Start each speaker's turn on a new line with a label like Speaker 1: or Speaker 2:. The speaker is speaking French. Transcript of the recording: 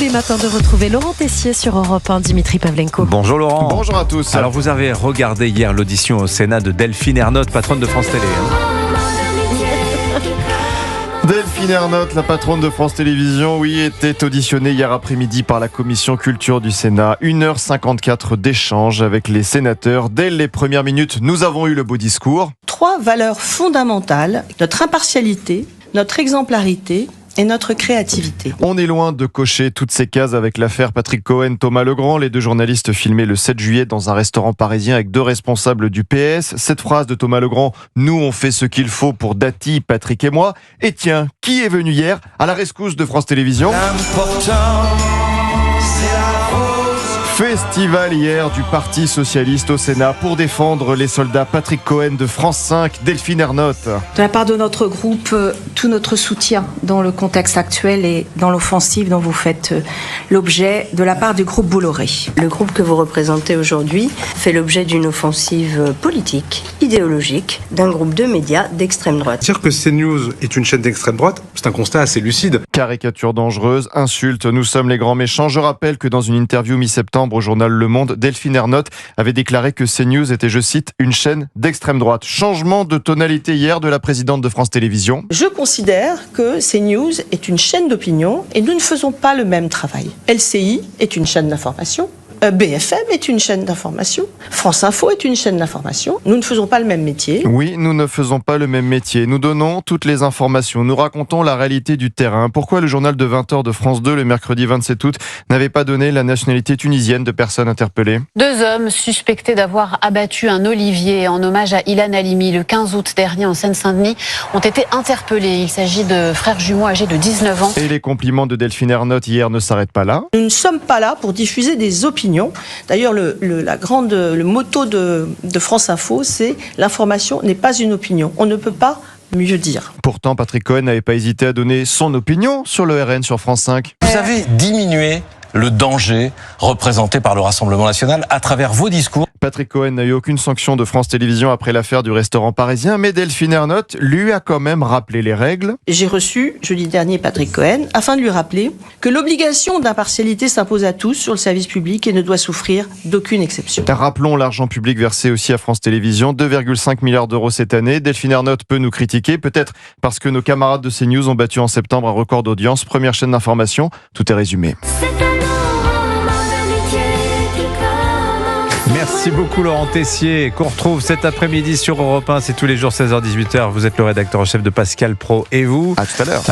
Speaker 1: les matins de retrouver Laurent Tessier sur Europe 1, Dimitri Pavlenko.
Speaker 2: Bonjour Laurent.
Speaker 3: Bonjour à tous.
Speaker 2: Alors vous avez regardé hier l'audition au Sénat de Delphine Ernotte, patronne de France Télé.
Speaker 3: Delphine Ernotte, la patronne de France Télévisions, était auditionnée hier après-midi par la commission culture du Sénat. 1h54 d'échange avec les sénateurs. Dès les premières minutes, nous avons eu le beau discours.
Speaker 4: 3 valeurs fondamentales, notre impartialité, notre exemplarité et notre créativité.
Speaker 3: On est loin de cocher toutes ces cases avec l'affaire Patrick Cohen, Thomas Legrand. Les deux journalistes filmés le 7 juillet dans un restaurant parisien avec 2 responsables du PS. Cette phrase de Thomas Legrand, « Nous, on fait ce qu'il faut pour Dati, Patrick et moi ». Et tiens, qui est venu hier à la rescousse de France Télévisions ? Festival hier du Parti Socialiste au Sénat pour défendre les soldats Patrick Cohen de France 5, Delphine Ernotte.
Speaker 4: De la part de notre groupe, tout notre soutien dans le contexte actuel et dans l'offensive dont vous faites l'objet de la part du groupe Bolloré.
Speaker 5: Le groupe que vous représentez aujourd'hui fait l'objet d'une offensive politique, idéologique, d'un groupe de médias d'extrême droite.
Speaker 6: Dire que CNews est une chaîne d'extrême droite, c'est un constat assez lucide.
Speaker 3: Caricature dangereuse, insulte, nous sommes les grands méchants. Je rappelle que dans une interview mi-septembre au journal Le Monde, Delphine Ernotte avait déclaré que CNews était, je cite, une chaîne d'extrême droite. Changement de tonalité hier de la présidente de France Télévisions.
Speaker 4: Je considère que CNews est une chaîne d'opinion et nous ne faisons pas le même travail. LCI est une chaîne d'information. BFM est une chaîne d'information, France Info est une chaîne d'information. Nous ne faisons pas le même métier.
Speaker 3: Oui, nous ne faisons pas le même métier. Nous donnons toutes les informations, nous racontons la réalité du terrain. Pourquoi le journal de 20h de France 2 le mercredi 27 août n'avait pas donné la nationalité tunisienne de personnes interpellées ?
Speaker 7: 2 hommes suspectés d'avoir abattu un olivier en hommage à Ilan Halimi le 15 août dernier en Seine-Saint-Denis ont été interpellés. Il s'agit de frères jumeaux âgés de 19 ans.
Speaker 3: Et les compliments de Delphine Ernotte hier ne s'arrêtent pas là.
Speaker 4: Nous ne sommes pas là pour diffuser des opinions. D'ailleurs, le motto de France Info, c'est « L'information n'est pas une opinion ». On ne peut pas mieux dire.
Speaker 3: Pourtant, Patrick Cohen n'avait pas hésité à donner son opinion sur le RN sur France 5.
Speaker 8: Vous avez diminué le danger représenté par le Rassemblement national à travers vos discours.
Speaker 3: Patrick Cohen n'a eu aucune sanction de France Télévisions après l'affaire du restaurant parisien, mais Delphine Ernotte lui a quand même rappelé les règles.
Speaker 4: J'ai reçu jeudi dernier Patrick Cohen afin de lui rappeler que l'obligation d'impartialité s'impose à tous sur le service public et ne doit souffrir d'aucune exception.
Speaker 3: Rappelons l'argent public versé aussi à France Télévisions, 2,5 milliards d'euros cette année. Delphine Ernotte peut nous critiquer, peut-être parce que nos camarades de CNews ont battu en septembre un record d'audience. Première chaîne d'information, tout est résumé.
Speaker 2: Merci beaucoup Laurent Tessier, qu'on retrouve cet après-midi sur Europe 1. C'est tous les jours 16h-18h. Vous êtes le rédacteur en chef de Pascal Pro et vous.
Speaker 3: À tout à l'heure.